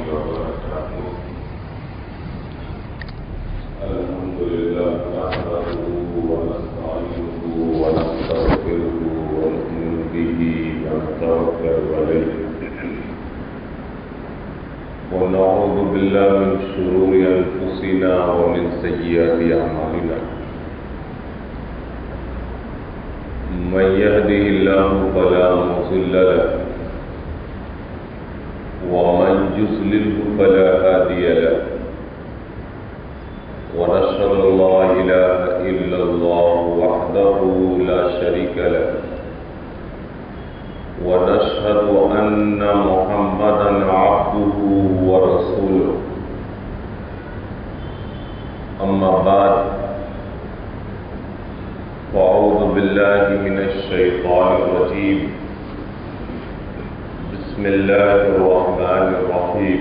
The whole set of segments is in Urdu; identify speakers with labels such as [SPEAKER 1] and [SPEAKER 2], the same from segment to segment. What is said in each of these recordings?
[SPEAKER 1] وبركاته. الحمد لله نحمده ونستعينه ونستغفره ونؤمن به ونتوكل عليه ونعوذ بالله من شرور أنفسنا ومن سيئات أعمالنا. من يهده الله فلا مضل له ومن يضلله فلا هادي له ونشهد أن لا إله إلا الله وحده لا شريك له ونشهد أن محمدا عبده ورسوله. أما بعد فأعوذ بالله من الشيطان الرجيم. بسم الله الرحمن الرحيم.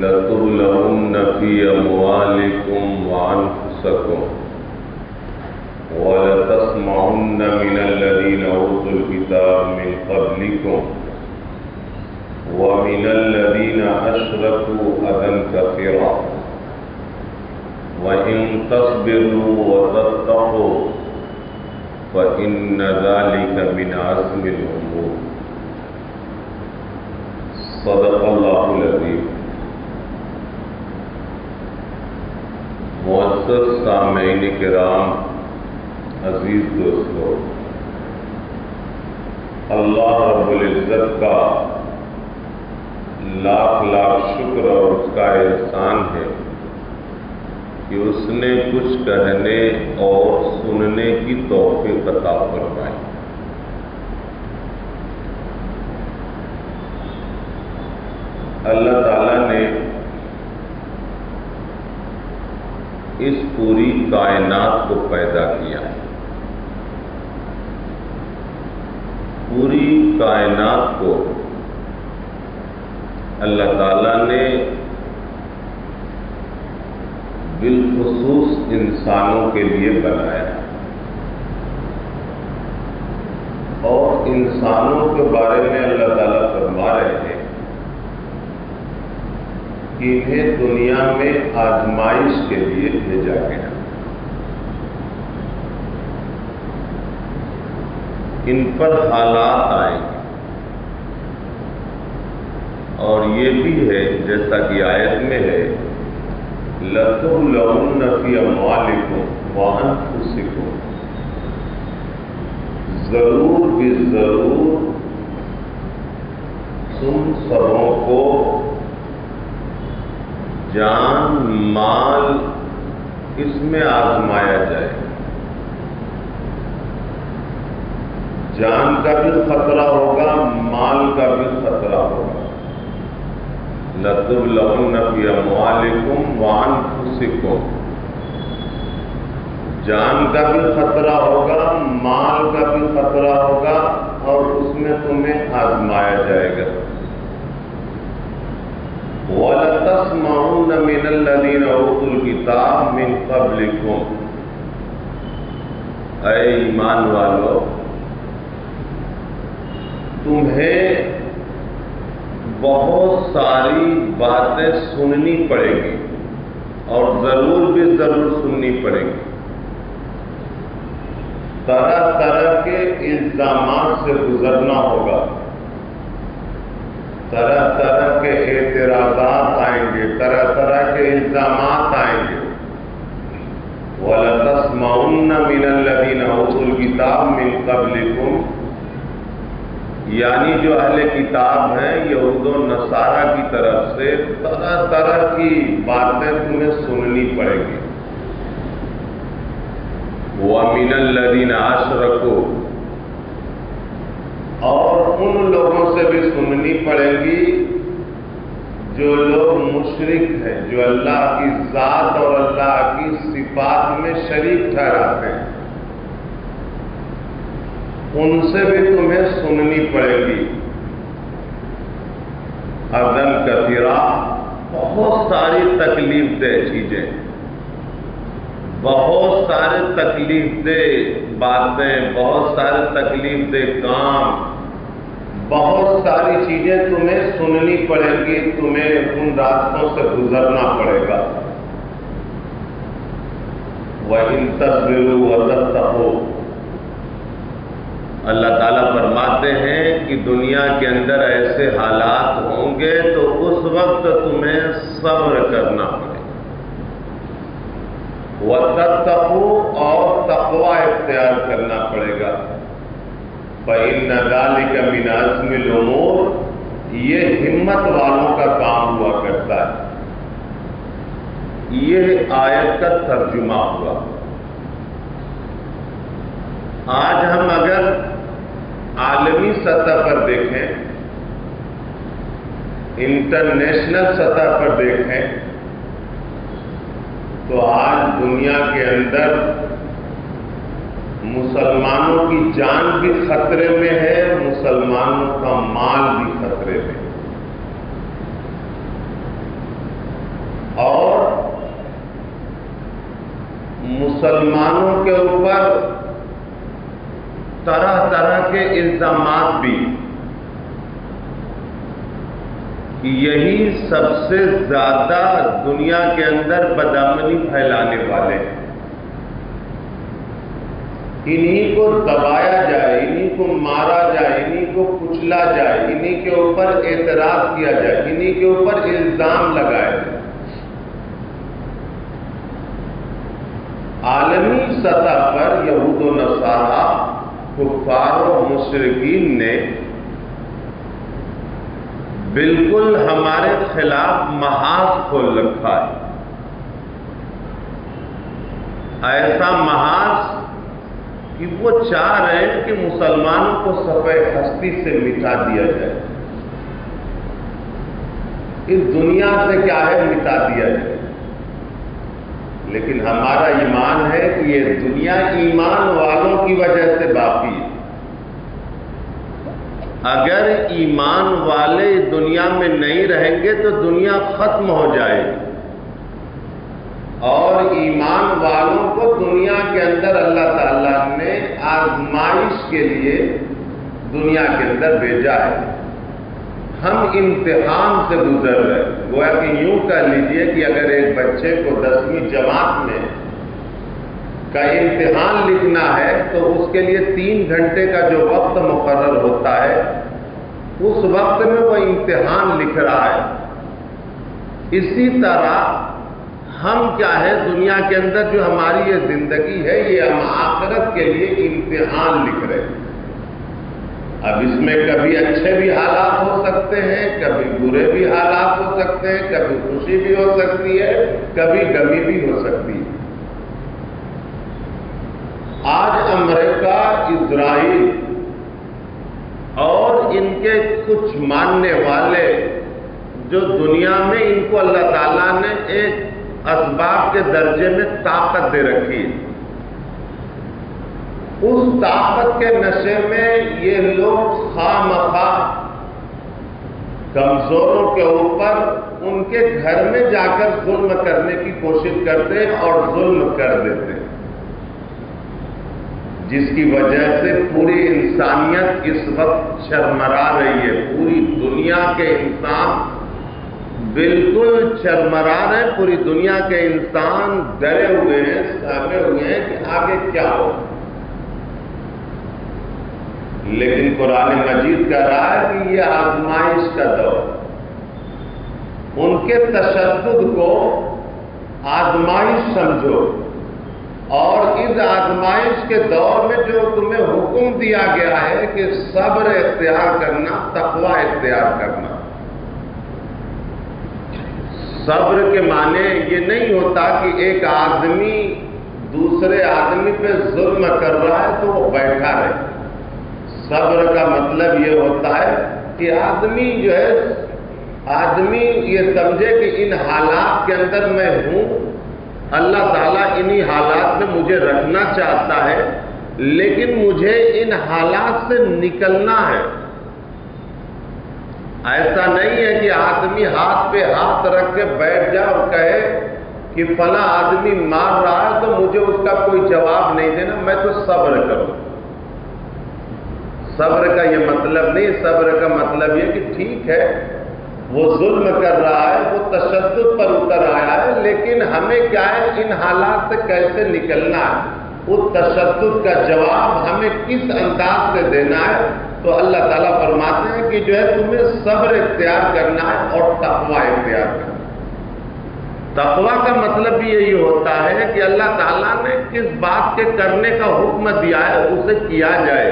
[SPEAKER 1] لتبلغن في أموالكم وأنفسكم ولتسمعن من الذين أوتوا الكتاب من قبلكم ومن الذين أشركوا أذى كثيرا وإن تصبروا وتتقوا فإن ذلك من عزم الأمور. صدق الله العظيم. معزز سامعین کرام، عزیز دوستو، اللہ رب العزت کا لاکھ لاکھ شکر اور اس کا احسان ہے کہ اس نے کچھ کہنے اور سننے کی توفیق عطا فرمائی. اللہ تعالیٰ نے اس پوری کائنات کو پیدا کیا. پوری کائنات کو اللہ تعالیٰ نے بالخصوص انسانوں کے لیے بنایا اور انسانوں کے بارے میں اللہ تعالیٰ فرما رہے ہیں کہ انہیں دنیا میں آزمائش کے لیے بھیجا گیا. ان پر حالات آئیں گے اور یہ بھی ہے جیسا کہ آیت میں ہے لَتُبْلَوُنَّ فِي أَمْوَالِكُمْ وَأَنفُسِكُمْ. ضرور بھی ضرور تم سبوں کو جان مال اس میں آزمایا جائے. جان کا بھی خطرہ ہوگا، مال کا بھی خطرہ ہوگا. لَتُبْلَوُنَّ فِي أَمْوَالِكُمْ وَأَنفُسِكُمْ. جان کا بھی خطرہ ہوگا، مال کا بھی خطرہ ہوگا اور اس میں تمہیں آزمایا جائے گا. وَلَتَسْمَعُنَّ مِنَ الَّذِينَ أُوتُوا الْكِتَابَ مِنْ قَبْلِكُمْ. اے ایمان والو، تمہیں بہت ساری باتیں سننی پڑے گی اور ضرور بھی ضرور سننی پڑے گی. طرح طرح کے الزامات سے گزرنا ہوگا، طرح طرح کے اعتراضات آئیں گے، طرح طرح کے الزامات آئیں گے. وَلَتَسْمَعُنَّ مِنَ الَّذِينَ أُوتُوا الْكِتَابَ مِنْ قَبْلِكُمْ، یعنی جو اہل کتاب ہیں یہود و نصارہ کی طرف سے طرح طرح کی باتیں تمہیں سننی پڑے گی. وَمِنَ الَّذِينَ أَشْرَكُوا، اور ان لوگوں سے بھی سننی پڑے گی جو لوگ مشرک ہیں، جو اللہ کی ذات اور اللہ کی صفات میں شریک ٹھہراتے ہیں. ان سے بھی تمہیں سننی پڑے گی. اذًا کثیرا، بہت ساری تکلیف دہ چیزیں، بہت سارے تکلیف دہ باتیں، بہت سارے تکلیف دہ کام، بہت بہت ساری چیزیں تمہیں سننی پڑیں گی، تمہیں ان راستوں سے گزرنا پڑے گا۔ وَإِن تَصْبِرُوا وَتَتَّقُوا، اللہ تعالیٰ فرماتے ہیں کہ دنیا کے اندر ایسے حالات ہوں گے تو اس وقت تمہیں صبر کرنا پڑے گا۔ وَتَتَّقُوا، اور تقوی اختیار کرنا پڑے گا۔ فَإِنَّ ذَلِكَ مِنْ عَزْمِ الْأُمُورِ، یہ ہمت والوں کا کام ہوا کرتا ہے۔ یہ آیت کا ترجمہ ہوا۔ آج ہم اگر عالمی سطح پر دیکھیں، انٹرنیشنل سطح پر دیکھیں، تو آج دنیا کے اندر مسلمانوں کی جان بھی خطرے میں ہے، مسلمانوں کا مال بھی خطرے میں ہے، اور مسلمانوں کے اوپر طرح طرح کے الزامات بھی، کہ یہی سب سے زیادہ دنیا کے اندر بدامنی پھیلانے والے ہیں، انہی کو دبایا جائے، انہی کو مارا جائے، انہی کو کچلا جائے، انہی کے اوپر اعتراض کیا جائے، انہی کے اوپر الزام لگائے جائے۔ عالمی سطح پر یہود و نصارا، کفار و مشرکین نے بالکل ہمارے خلاف محاذ کھول رکھا ہے، ایسا محاذ کہ وہ چاہ رہے ہیں کہ مسلمانوں کو صفحہ ہستی سے مٹا دیا جائے۔ اس دنیا سے کیا ہے مٹا دیا جائے، لیکن ہمارا ایمان ہے کہ یہ دنیا ایمان والوں کی وجہ سے باقی ہے۔ اگر ایمان والے دنیا میں نہیں رہیں گے تو دنیا ختم ہو جائے گی، اور ایمان والوں کو دنیا کے اندر اللہ تعالیٰ نے آزمائش کے لیے دنیا کے اندر بھیجا ہے۔ ہم امتحان سے گزر رہے ہیں۔ گویا کہ یوں کہہ لیجئے کہ اگر ایک بچے کو 10ویں جماعت میں کا امتحان لکھنا ہے تو اس کے لیے 3 گھنٹے کا جو وقت مقرر ہوتا ہے، اس وقت میں وہ امتحان لکھ رہا ہے۔ اسی طرح ہم کیا ہے، دنیا کے اندر جو ہماری یہ زندگی ہے، یہ ہم آخرت کے لیے امتحان لکھ رہے ہیں۔ اب اس میں کبھی اچھے بھی حالات ہو سکتے ہیں، کبھی برے بھی حالات ہو سکتے ہیں، کبھی خوشی بھی ہو سکتی ہے، کبھی غمی بھی ہو سکتی ہے۔ آج امریکہ، اسرائیل اور ان کے کچھ ماننے والے جو دنیا میں ان کو اللہ تعالیٰ نے ایک اسباب کے درجے میں طاقت دے رکھی ہے، اس طاقت کے نشے میں یہ لوگ خواہ مخواہ کمزوروں کے اوپر ان کے گھر میں جا کر ظلم کرنے کی کوشش کرتے ہیں اور ظلم کر دیتے ہیں، جس کی وجہ سے پوری انسانیت اس وقت چرمرا رہی ہے۔ پوری دنیا کے انسان بالکل چرمرا رہے ہیں، پوری دنیا کے انسان ڈرے ہوئے ہیں، سہمے ہوئے ہیں کہ آگے کیا ہو۔ لیکن قرآن مجید کہہ رہا ہے کہ یہ آزمائش کا دور، ان کے تشدد کو آزمائش سمجھو، اور اس آزمائش کے دور میں جو تمہیں حکم دیا گیا ہے کہ صبر اختیار کرنا، تقوی اختیار کرنا۔ صبر کے معنی یہ نہیں ہوتا کہ ایک آدمی دوسرے آدمی پہ ظلم کر رہا ہے تو وہ بیٹھا رہے۔ صبر کا مطلب یہ ہوتا ہے کہ آدمی یہ سمجھے کہ ان حالات کے اندر میں ہوں، اللہ تعالیٰ انہی حالات میں مجھے رکھنا چاہتا ہے، لیکن مجھے ان حالات سے نکلنا ہے۔ ایسا نہیں ہے کہ آدمی ہاتھ پہ ہاتھ رکھ کے بیٹھ جائے اور کہے کہ فلاں آدمی مار رہا ہے تو مجھے اس کا کوئی جواب نہیں دینا، میں تو صبر کروں۔ صبر کا یہ مطلب نہیں، صبر کا مطلب یہ کہ ٹھیک ہے وہ ظلم کر رہا ہے، وہ تشدد پر اتر آیا ہے، لیکن ہمیں کیا ہے ان حالات سے کیسے نکلنا ہے، اس تشدد کا جواب ہمیں کس انداز سے دینا ہے. تو اللہ تعالیٰ فرماتے ہیں کہ جو ہے تمہیں صبر اختیار کرنا ہے اور تقوی اختیار کرنا ہے. تقوی کا مطلب بھی یہی ہوتا ہے کہ اللہ تعالیٰ نے کس بات کے کرنے کا حکم دیا ہے اسے کیا جائے،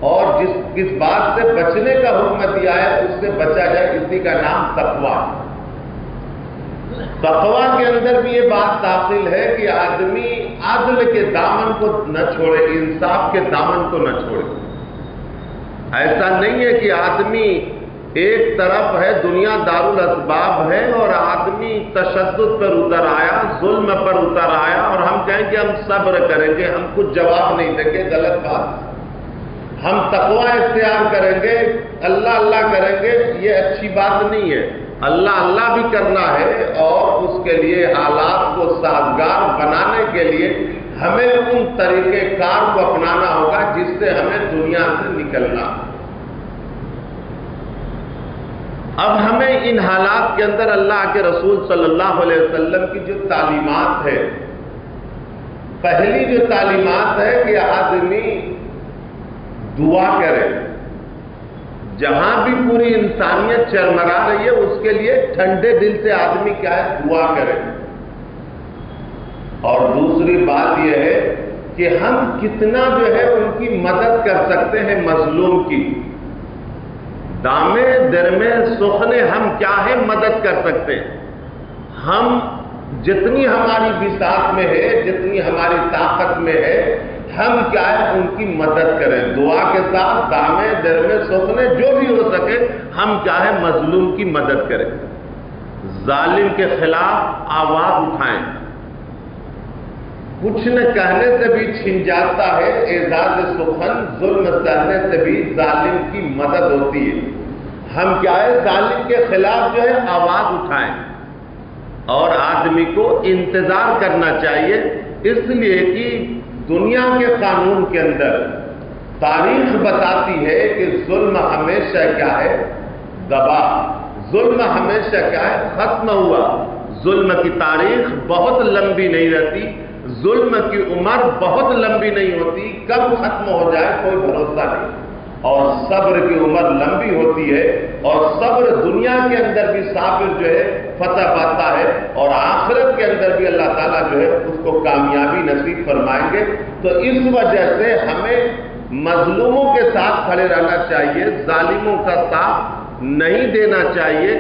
[SPEAKER 1] اور کس بات سے بچنے کا حکم دیا ہے اس سے بچا جائے. اسی کا نام تقوی. تقوی کے اندر بھی یہ بات داخل ہے کہ آدمی عدل کے دامن کو نہ چھوڑے، انصاف کے دامن کو نہ چھوڑے. ایسا نہیں ہے کہ آدمی ایک طرف ہے دنیا دارالاسباب ہے اور آدمی تشدد پر اتر آیا، ظلم پر اتر آیا، اور ہم کہیں کہ ہم صبر کریں گے، ہم کچھ جواب نہیں دیں گے. غلط بات. ہم تقوی اختیار کریں گے، اللہ اللہ کریں گے، یہ اچھی بات نہیں ہے. اللہ اللہ بھی کرنا ہے، اور اس کے لیے حالات کو سازگار بنانے کے لیے ہمیں ان طریقے کار کو اپنانا ہوگا جس سے ہمیں دنیا سے نکلنا. اب ہمیں ان حالات کے اندر اللہ کے رسول صلی اللہ علیہ وسلم کی جو تعلیمات ہے، پہلی جو تعلیمات ہے کہ آدمی دعا کرے. جہاں بھی پوری انسانیت چرمرا رہی ہے اس کے لیے ٹھنڈے دل سے آدمی کیا ہے دعا کرے. اور دوسری بات یہ ہے کہ ہم کتنا جو ہے ان کی مدد کر سکتے ہیں مظلوم کی. دامے درمے سخنے ہم کیا ہے مدد کر سکتے ہیں. ہم جتنی ہماری بساط میں ہے، جتنی ہماری طاقت میں ہے، ہم کیا ہے ان کی مدد کریں. دعا کے ساتھ دامے درمے سخنے جو بھی ہو سکے ہم کیا ہے مظلوم کی مدد کریں. ظالم کے خلاف آواز اٹھائیں. کچھ نہ کہنے سے بھی چھن جاتا ہے اعزاز سخن، ظلم سہنے سے بھی ظالم کی مدد ہوتی ہے. ہم کیا ہے ظالم کے خلاف جو ہے آواز اٹھائیں. اور آدمی کو انتظار کرنا چاہیے، اس لیے کہ دنیا کے قانون کے اندر تاریخ بتاتی ہے کہ ظلم ہمیشہ کیا ہے دبا. ظلم ہمیشہ کیا ہے ختم ہوا. ظلم کی تاریخ بہت لمبی نہیں رہتی، ظلم کی عمر بہت لمبی نہیں ہوتی، کب ختم ہو جائے کوئی بھروسہ نہیں. اور صبر کی عمر لمبی ہوتی ہے، اور صبر دنیا کے اندر بھی صابر جو ہے فتح پاتا ہے، اور آخرت کے اندر بھی اللہ تعالیٰ جو ہے اس کو کامیابی نصیب فرمائیں گے. تو اس وجہ سے ہمیں مظلوموں کے ساتھ کھڑے رہنا چاہیے، ظالموں کا ساتھ نہیں دینا چاہیے،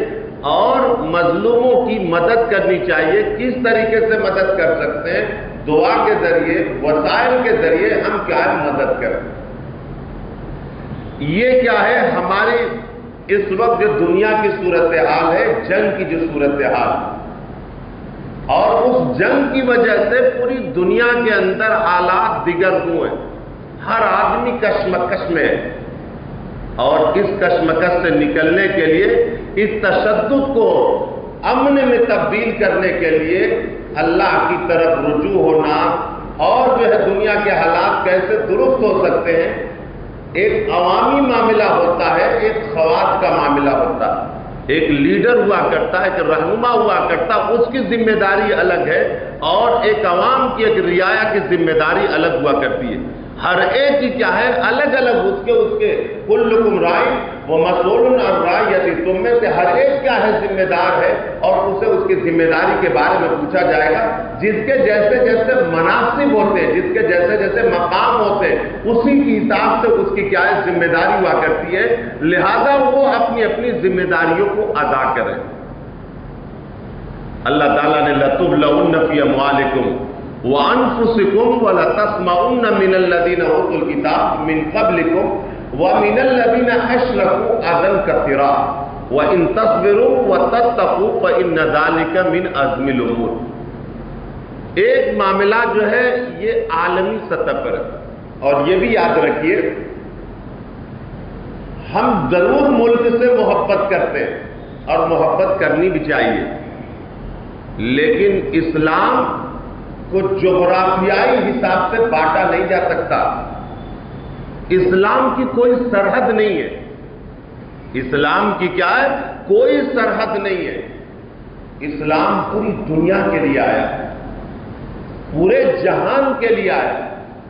[SPEAKER 1] اور مظلوموں کی مدد کرنی چاہیے. کس طریقے سے مدد کر سکتے ہیں؟ دعا کے ذریعے، وسائل کے ذریعے ہم کیا ہے مدد کریں. یہ کیا ہے ہماری اس وقت جو دنیا کی صورتحال ہے، جنگ کی جو صورتحال، اور اس جنگ کی وجہ سے پوری دنیا کے اندر حالات دیگر ہوئے. ہر آدمی کشمکش میں ہے، اور اس کشمکش سے نکلنے کے لیے، اس تشدد کو امن میں تبدیل کرنے کے لیے اللہ کی طرف رجوع ہونا، اور جو ہے دنیا کے حالات کیسے درست ہو سکتے ہیں. ایک عوامی معاملہ ہوتا ہے، ایک خواص کا معاملہ ہوتا ہے. ایک لیڈر ہوا کرتا ہے، ایک رہنما ہوا کرتا، اس کی ذمہ داری الگ ہے، اور ایک عوام کی، ایک رعایا کی ذمہ داری الگ ہوا کرتی ہے. ہر ایک کی کیا ہے الگ الگ اس کے کلکم رائی وہ مسئول اور رعیتی، تم میں سے ہر ایک کیا ہے ذمہ دار ہے، اور اسے اس کی ذمہ داری کے بارے میں پوچھا جائے گا. جس کے جیسے جیسے مناسب ہوتے ہیں، جس کے جیسے جیسے مقام ہوتے ہیں، اسی کے حساب سے اس کی کیا ہے ذمہ داری ہوا کرتی ہے. لہذا وہ اپنی اپنی ذمہ داریوں کو ادا کریں. اللہ تعالیٰ نے لَتُبْلَوُنَّ فِي أَمْوَالِكُمْ وَأَنفُسِكُمْ وَلَتَسْمَعُنَّ مِنَ الَّذِينَ أُوتُوا الْكِتَابَ مِنْ قَبْلِكُمْ وَمِنَ الَّذِينَ أَشْرَكُوا أَذًى كَثِيرًا وَإِن تَصْبِرُوا وَتَتَّقُوا فَإِنَّ ذَلِكَ مِنْ عَزْمِ الْأُمُورِ. ایک معاملہ جو ہے یہ عالمی سطح پر ہے، اور یہ بھی یاد رکھیے ہم ضرور ملک سے محبت کرتے ہیں، اور محبت کرنی بھی چاہیے، لیکن اسلام کو جغرافیائی حساب سے بانٹا نہیں جا سکتا. اسلام کی کوئی سرحد نہیں ہے. اسلام کی کیا ہے؟ کوئی سرحد نہیں ہے. اسلام پوری دنیا کے لیے آیا، پورے جہان کے لیے آیا.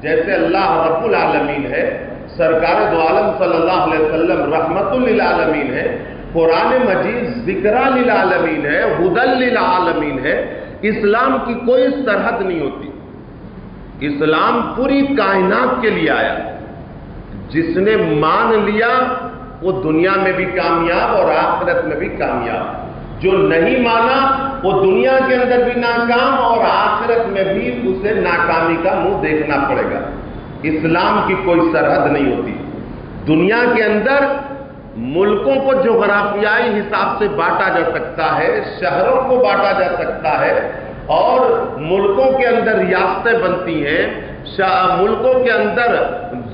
[SPEAKER 1] جیسے اللہ رب العالمین ہے، سرکار دو عالم صلی اللہ علیہ وسلم رحمت للعالمین ہے، قرآن مجید ذکرہ للعالمین ہے، ہدی للعالمین ہے. اسلام کی کوئی سرحد نہیں ہوتی. اسلام پوری کائنات کے لیے آیا. جس نے مان لیا وہ دنیا میں بھی کامیاب اور آخرت میں بھی کامیاب. جو نہیں مانا وہ دنیا کے اندر بھی ناکام اور آخرت میں بھی اسے ناکامی کا منہ دیکھنا پڑے گا. اسلام کی کوئی سرحد نہیں ہوتی. دنیا کے اندر ملکوں کو جغرافیائی حساب سے بانٹا جا سکتا ہے، شہروں کو بانٹا جا سکتا ہے، اور ملکوں کے اندر ریاستیں بنتی ہیں، ملکوں کے اندر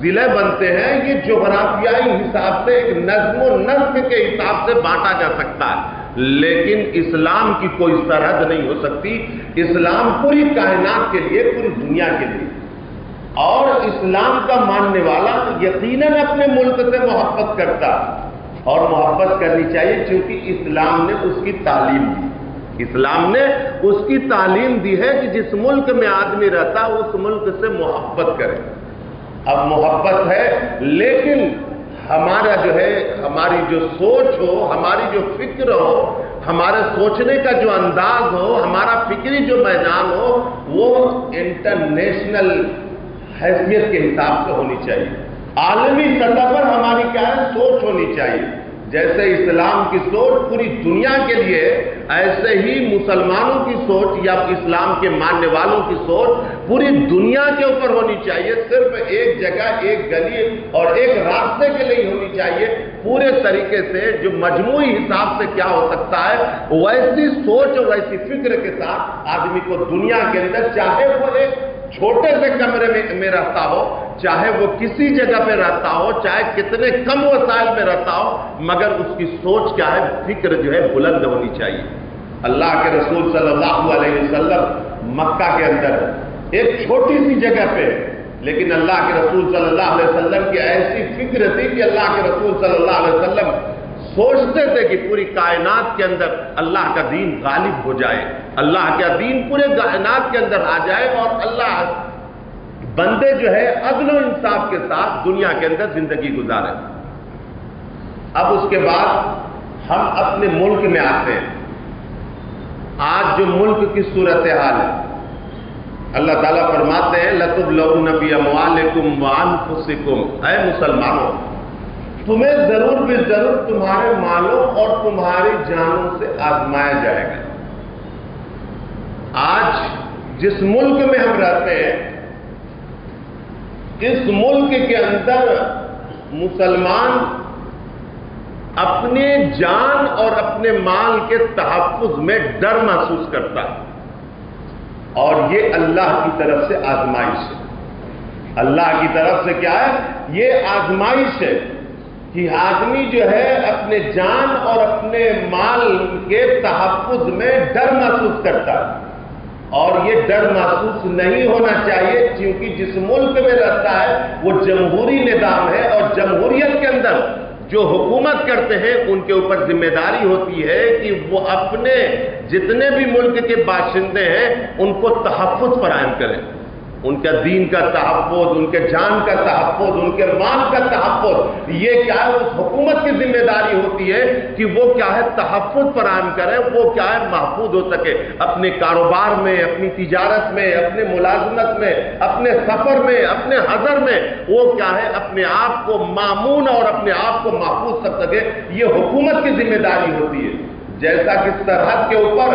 [SPEAKER 1] ضلع بنتے ہیں. یہ جغرافیائی حساب سے ایک نظم و نسق کے حساب سے بانٹا جا سکتا ہے، لیکن اسلام کی کوئی سرحد نہیں ہو سکتی. اسلام پوری کائنات کے لیے، پوری دنیا کے لیے. اور اسلام کا ماننے والا یقیناً اپنے ملک سے محبت کرتا، اور محبت کرنی چاہیے، چونکہ اسلام نے اس کی تعلیم دی. اسلام نے اس کی تعلیم دی ہے کہ جس ملک میں آدمی رہتا اس ملک سے محبت کرے. اب محبت ہے، لیکن ہمارا جو ہے، ہماری جو سوچ ہو، ہماری جو فکر ہو، ہمارے سوچنے کا جو انداز ہو، ہمارا فکری جو میدان ہو، وہ انٹرنیشنل حیثیت کے حساب سے ہونی چاہیے. عالمی سطح پر ہماری کیا ہے؟ سوچ ہونی چاہیے. جیسے اسلام کی سوچ پوری دنیا کے لیے، ایسے ہی مسلمانوں کی سوچ یا اسلام کے ماننے والوں کی سوچ پوری دنیا کے اوپر ہونی چاہیے. صرف ایک جگہ، ایک گلی اور ایک راستے کے لیے ہونی چاہیے. پورے طریقے سے جو مجموعی حساب سے کیا ہو سکتا ہے، ویسی سوچ اور ویسی فکر کے ساتھ آدمی کو دنیا کے اندر، چاہے وہ ایک چھوٹے سے کمرے میں رہتا ہو، چاہے وہ کسی جگہ پہ رہتا ہو، چاہے کتنے کم وسائل میں رہتا ہو، مگر اس کی سوچ کیا ہے؟ فکر جو ہے بلند ہونی چاہیے. اللہ کے رسول صلی اللہ علیہ وسلم مکہ کے اندر ایک چھوٹی سی جگہ پہ، لیکن اللہ کے رسول صلی اللہ علیہ وسلم کی ایسی فکر تھی کہ اللہ کے رسول صلی اللہ علیہ وسلم سوچتے تھے کہ پوری کائنات کے اندر اللہ کا دین غالب ہو جائے، اللہ کا دین پورے کائنات کے اندر آ جائے، اور اللہ بندے جو ہے عدل و انصاف کے ساتھ دنیا کے اندر زندگی گزارے. اب اس کے بعد ہم اپنے ملک میں آتے ہیں. آج جو ملک کی صورتحال ہے، اللہ تعالیٰ فرماتے ہیں لَتُبْلَوْنَ فِي أَمْوَالِكُمْ وَأَنفُسِكُمْ. اے مسلمانوں، تمہیں ضرور بھی ضرور تمہارے مالوں اور تمہاری جانوں سے آزمایا جائے گا. آج جس ملک میں ہم رہتے ہیں، اس ملک کے اندر مسلمان اپنے جان اور اپنے مال کے تحفظ میں ڈر محسوس کرتا ہے، اور یہ اللہ کی طرف سے آزمائش ہے. اللہ کی طرف سے کیا ہے؟ یہ آزمائش ہے کہ آدمی جو ہے اپنے جان اور اپنے مال کے تحفظ میں ڈر محسوس کرتا ہے. اور یہ ڈر محسوس نہیں ہونا چاہیے، کیونکہ جس ملک میں رہتا ہے وہ جمہوری نظام ہے، اور جمہوریت کے اندر جو حکومت کرتے ہیں ان کے اوپر ذمہ داری ہوتی ہے کہ وہ اپنے جتنے بھی ملک کے باشندے ہیں ان کو تحفظ فراہم کریں. ان کا دین کا تحفظ، ان کے جان کا تحفظ، ان کے مال کا تحفظ، یہ کیا ہے؟ اس حکومت کی ذمہ داری ہوتی ہے کہ وہ کیا ہے؟ تحفظ فراہم کرے، وہ کیا ہے؟ محفوظ ہو سکے اپنے کاروبار میں، اپنی تجارت میں، اپنے ملازمت میں، اپنے سفر میں، اپنے حضر میں، وہ کیا ہے؟ اپنے آپ کو مامون اور اپنے آپ کو محفوظ کر سکے. یہ حکومت کی ذمہ داری ہوتی ہے. جیسا کہ سرحد کے اوپر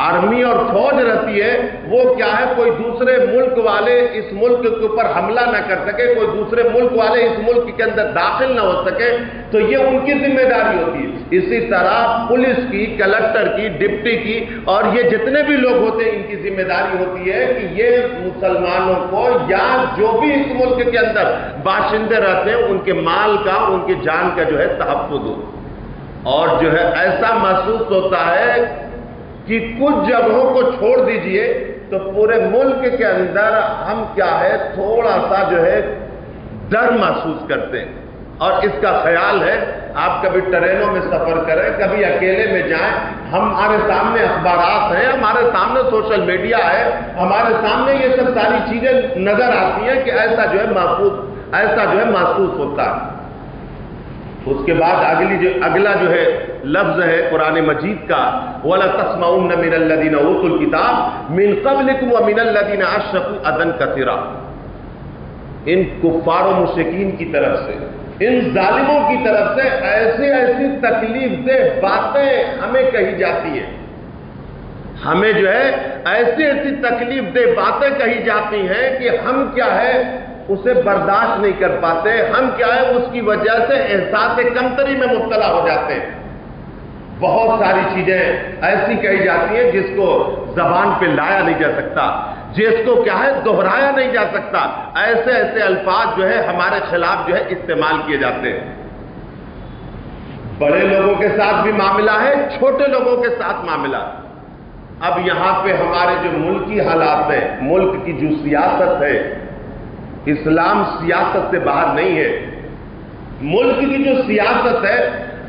[SPEAKER 1] آرمی اور فوج رہتی ہے، وہ کیا ہے؟ کوئی دوسرے ملک والے اس ملک کے اوپر حملہ نہ کر سکے، کوئی دوسرے ملک والے اس ملک کے اندر داخل نہ ہو سکے، تو یہ ان کی ذمہ داری ہوتی ہے. اسی طرح پولیس کی، کلکٹر کی، ڈپٹی کی، اور یہ جتنے بھی لوگ ہوتے ہیں ان کی ذمہ داری ہوتی ہے کہ یہ مسلمانوں کو یا جو بھی اس ملک کے اندر باشندے رہتے ہیں ان کے مال کا، ان کی جان کا جو ہے تحفظ ہو. اور جو ہے ایسا محسوس ہوتا ہے کہ کچھ جگہوں کو چھوڑ دیجئے تو پورے ملک کے اندر ہم کیا ہے؟ تھوڑا سا جو ہے ڈر محسوس کرتے ہیں. اور اس کا خیال ہے آپ کبھی ٹرینوں میں سفر کریں, کبھی اکیلے میں جائیں, ہمارے سامنے اخبارات ہیں, ہمارے سامنے سوشل میڈیا ہے, ہمارے سامنے یہ سب ساری چیزیں نظر آتی ہیں کہ ایسا جو ہے محسوس ہوتا ہے. اس کے بعد اگلا جو ہے لفظ ہے قرآن مجید کا, وَلَا تَسْمَعُنَّ مِنَ الَّذِينَ أُوتُوا الْكِتَابَ مِنْ قَبْلِكُمْ وَمِنَ الَّذِينَ أَشْرَكُوا أَذًى كَثِيرًا. ان کفار و مشرکین کی طرف سے, ان ظالموں کی طرف سے ایسی تکلیف دہ باتیں ہمیں کہی جاتی ہیں. ہمیں جو ہے ایسی تکلیف دہ باتیں کہی جاتی ہیں کہ ہم کیا ہے اسے برداشت نہیں کر پاتے, ہم کیا ہے اس کی وجہ سے احساس کمتری میں مبتلا ہو جاتے ہیں. بہت ساری چیزیں ایسی کہی جاتی ہیں جس کو زبان پہ لایا نہیں جا سکتا, جس کو کیا ہے دہرایا نہیں جا سکتا. ایسے الفاظ جو ہے ہمارے خلاف جو ہے استعمال کیے جاتے ہیں. بڑے لوگوں کے ساتھ بھی معاملہ ہے, چھوٹے لوگوں کے ساتھ معاملہ. اب یہاں پہ ہمارے جو ملکی حالات ہیں, ملک کی جو سیاست ہے, اسلام سیاست سے باہر نہیں ہے. ملک کی جو سیاست ہے,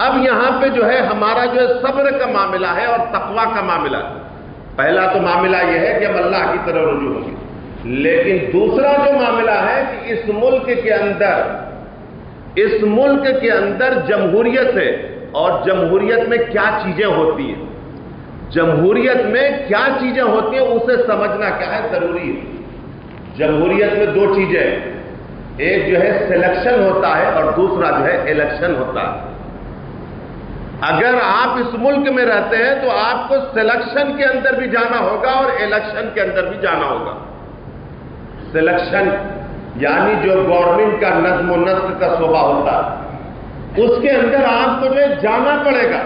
[SPEAKER 1] اب یہاں پہ جو ہے ہمارا جو ہے صبر کا معاملہ ہے اور تقوی کا معاملہ ہے. پہلا تو معاملہ یہ ہے کہ ہم اللہ کی طرف رجوع ہوں گے, لیکن دوسرا جو معاملہ ہے کہ اس ملک کے اندر جمہوریت ہے, اور جمہوریت میں کیا چیزیں ہوتی ہیں, جمہوریت میں کیا چیزیں ہوتی ہیں اسے سمجھنا کیا ہے ضروری ہے. جمہوریت میں دو چیزیں, ایک جو ہے سلیکشن ہوتا ہے اور دوسرا جو ہے الیکشن ہوتا ہے. اگر آپ اس ملک میں رہتے ہیں تو آپ کو سلیکشن کے اندر بھی جانا ہوگا اور الیکشن کے اندر بھی جانا ہوگا. سلیکشن یعنی جو گورنمنٹ کا نظم و نسق کا شعبہ ہوتا ہے, اس کے اندر آپ کو جو ہے جانا پڑے گا.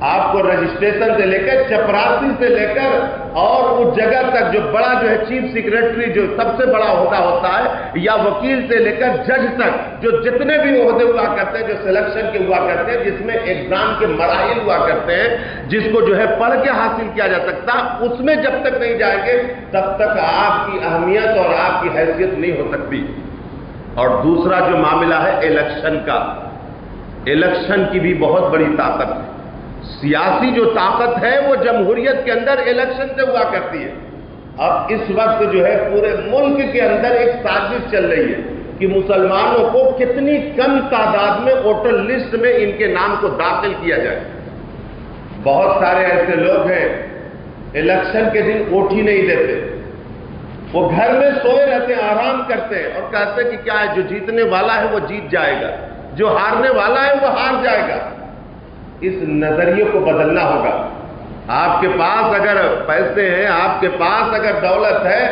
[SPEAKER 1] آپ کو رجسٹریشن سے لے کر, چپراسی سے لے کر اور اس جگہ تک جو بڑا جو ہے چیف سیکریٹری جو سب سے بڑا عہدہ ہوتا ہے, یا وکیل سے لے کر جج تک جو جتنے بھی عہدے ہوا کرتے ہیں, جو سلیکشن کے ہوا کرتے ہیں, جس میں ایگزام کے مراحل ہوا کرتے ہیں, جس کو جو ہے پڑھ کے حاصل کیا جا سکتا, اس میں جب تک نہیں جائیں گے تب تک آپ کی اہمیت اور آپ کی حیثیت نہیں ہو سکتی. اور دوسرا جو معاملہ ہے الیکشن کا, الیکشن کی بھی بہت بڑی طاقت ہے. سیاسی جو طاقت ہے وہ جمہوریت کے اندر الیکشن سے ہوا کرتی ہے. اب اس وقت جو ہے پورے ملک کے اندر ایک سازش چل رہی ہے کہ مسلمانوں کو کتنی کم تعداد میں ووٹر لسٹ میں ان کے نام کو داخل کیا جائے. بہت سارے ایسے لوگ ہیں الیکشن کے دن ووٹ ہی نہیں دیتے, وہ گھر میں سوئے رہتے ہیں, آرام کرتے ہیں اور کہتے ہیں کہ کیا ہے, جو جیتنے والا ہے وہ جیت جائے گا, جو ہارنے والا ہے وہ ہار جائے گا. اس نظریے کو بدلنا ہوگا. آپ کے پاس اگر پیسے ہیں, آپ کے پاس اگر دولت ہے,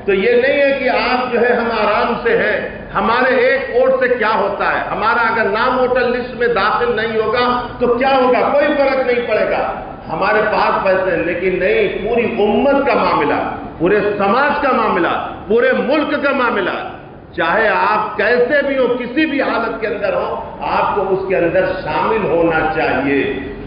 [SPEAKER 1] تو یہ نہیں ہے کہ آپ جو ہے ہم آرام سے ہیں, ہمارے ایک ووٹ سے کیا ہوتا ہے, ہمارا اگر نام ووٹر لسٹ میں داخل نہیں ہوگا تو کیا ہوگا, کوئی فرق نہیں پڑے گا, ہمارے پاس پیسے ہیں. لیکن نہیں, پوری امت کا معاملہ, پورے سماج کا معاملہ, پورے ملک کا معاملہ, چاہے آپ کیسے بھی ہو, کسی بھی حالت کے اندر ہو, آپ کو اس کے اندر شامل ہونا چاہیے.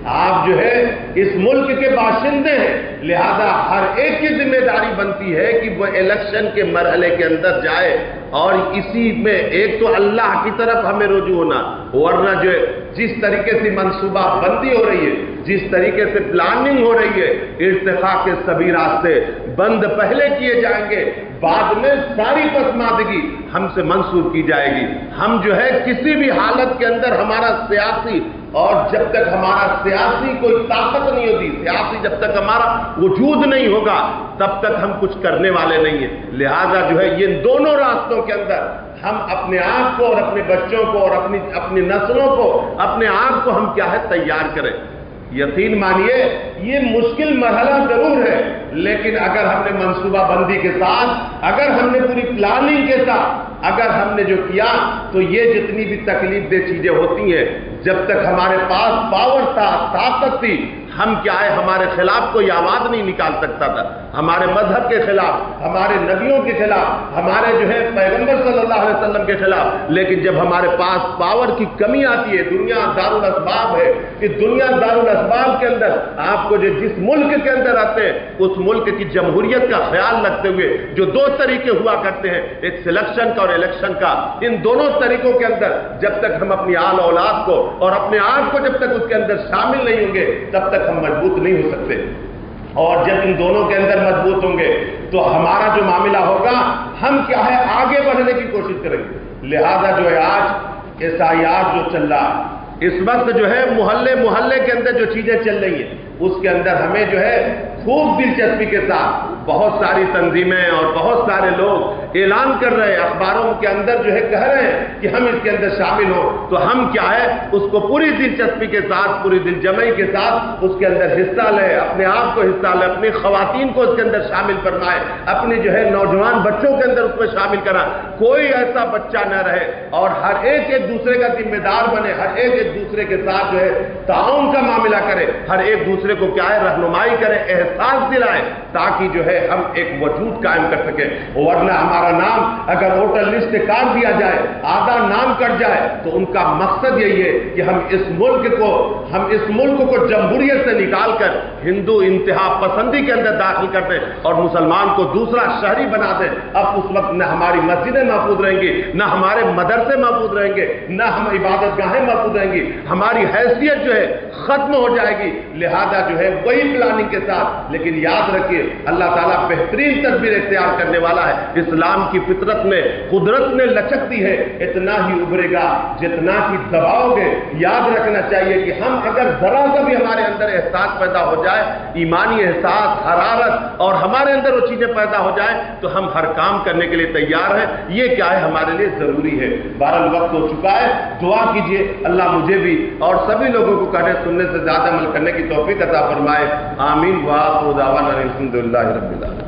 [SPEAKER 1] آپ جو ہے اس ملک کے باشندے ہیں, لہذا ہر ایک کی ذمہ داری بنتی ہے کہ وہ الیکشن کے مرحلے کے اندر جائے, اور اسی میں ایک تو اللہ کی طرف ہمیں رجوع ہونا, ورنہ جو جس طریقے سے منصوبہ بندی ہو رہی ہے, جس طریقے سے پلاننگ ہو رہی ہے, ارتقاء کے سبھی راستے بند پہلے کیے جائیں گے, بعد میں ساری پسماندگی ہم سے منسوخ کی جائے گی. ہم جو ہے کسی بھی حالت کے اندر ہمارا سیاسی, اور جب تک ہمارا سیاسی کوئی طاقت نہیں ہوتی, سیاسی جب تک ہمارا وجود نہیں ہوگا, تب تک ہم کچھ کرنے والے نہیں ہیں. لہذا جو ہے یہ دونوں راستوں کے اندر ہم اپنے آپ کو اور اپنے بچوں کو اور اپنی نسلوں کو, اپنے آپ کو ہم کیا ہے تیار کریں. یقین مانیے یہ مشکل مرحلہ ضرور ہے, لیکن اگر ہم نے منصوبہ بندی کے ساتھ, اگر ہم نے پوری پلاننگ کے ساتھ اگر ہم نے جو کیا, تو یہ جتنی بھی تکلیف دہ چیزیں ہوتی ہیں, جب تک ہمارے پاس پاور تھا, طاقت تھی, ہم کیا ہے ہمارے خلاف کوئی آواز نہیں نکال سکتا تھا, ہمارے مذہب کے خلاف, ہمارے نبیوں کے خلاف, ہمارے جو ہے پیغمبر صلی اللہ علیہ وسلم کے خلاف. لیکن جب ہمارے پاس پاور کی کمی آتی ہے, دنیا دارالاسباب ہے, اس دنیا دارالاسباب کے اندر آپ کو جو جس ملک کے اندر رہتے ہیں اس ملک کی جمہوریت کا خیال رکھتے ہوئے جو دو طریقے ہوا کرتے ہیں، ایک سلیکشن کا اور الیکشن کا، ان دونوں طریقوں کے اندر جب تک ہم اپنی آل اولاد کو اور اپنے آپ کو جب تک اس کے اندر شامل نہیں ہوں گے تب تک ہم مضبوط نہیں ہو سکتے، اور جب ان دونوں کے اندر مضبوط ہوں گے تو ہمارا جو معاملہ ہوگا ہم کیا ہے آگے بڑھنے کی کوشش کریں گے۔ لہذا جو ہے آج SIR جو چل رہا ہے، اس وقت جو ہے محلے محلے کے اندر جو چیزیں چل رہی ہیں اس کے اندر ہمیں جو ہے خوب دلچسپی کے ساتھ بہت ساری تنظیمیں اور بہت سارے لوگ اعلان کر رہے ہیں، اخباروں کے اندر جو ہے کہہ رہے ہیں کہ ہم اس کے اندر شامل ہوں، تو ہم کیا ہے اس کو پوری دلچسپی کے ساتھ، پوری دل جمعی کے ساتھ اس کے اندر حصہ لیں، اپنے آپ کو حصہ لیں، اپنی خواتین کو اس کے اندر شامل فرمائیں، اپنے جو ہے نوجوان بچوں کے اندر اس میں شامل کریں، کوئی ایسا بچہ نہ رہے، اور ہر ایک ایک دوسرے کا ذمہ دار بنے، ہر ایک ایک دوسرے کے ساتھ جو ہے تعاون کا معاملہ کرے، ہر ایک دوسرے کو کیا ہے رہنمائی کرے، احساس دلائے، تاکہ جو ہے ہم ایک وجود قائم کر سکیں۔ ورنہ ہمارا نام اگر ووٹر لسٹ سے کاٹ دیا جائے، آدھا نام کٹ جائے، تو ان کا مقصد یہی ہے کہ ہم اس ملک کو جمہوریت سے نکال کر ہندو انتہا پسندی کے اندر داخل کر دیں اور مسلمان کو دوسرا شہری بنا دیں۔ اب اس وقت نہ ہماری مسجدیں محفوظ رہیں گی، نہ ہمارے مدرسے محفوظ رہیں گے، نہ ہم عبادت گاہیں محفوظ رہیں گی، ہماری حیثیت جو ہے ختم ہو جائے گی۔ لہذا جو ہے وہی پلاننگ کے ساتھ، لیکن یاد رکھیے اللہ تعالیٰ بہترین تدبیر اختیار کرنے والا ہے۔ اسلام کی فطرت میں قدرت نے لچک دی ہے، اتنا ہی ابھرے گا جتنا ہی دباؤ گے۔ یاد رکھنا چاہیے کہ ہم اگر ذرا سا بھی ہمارے اندر احساس پیدا ہو جائے، ایمانی احساس، حرارت، اور ہمارے اندر وہ چیزیں پیدا ہو جائیں تو ہم ہر کام کرنے کے لیے تیار ہیں۔ یہ کیا ہے ہمارے لیے ضروری ہے۔ بہرحال وقت ہو چکا ہے، دعا کیجئے اللہ مجھے بھی اور سبھی لوگوں کو کہنے سننے سے زیادہ عمل کرنے کی توفیق عطا فرمائے۔ آمین۔ وآخر دعوانا الحمدللہ رب العالمین۔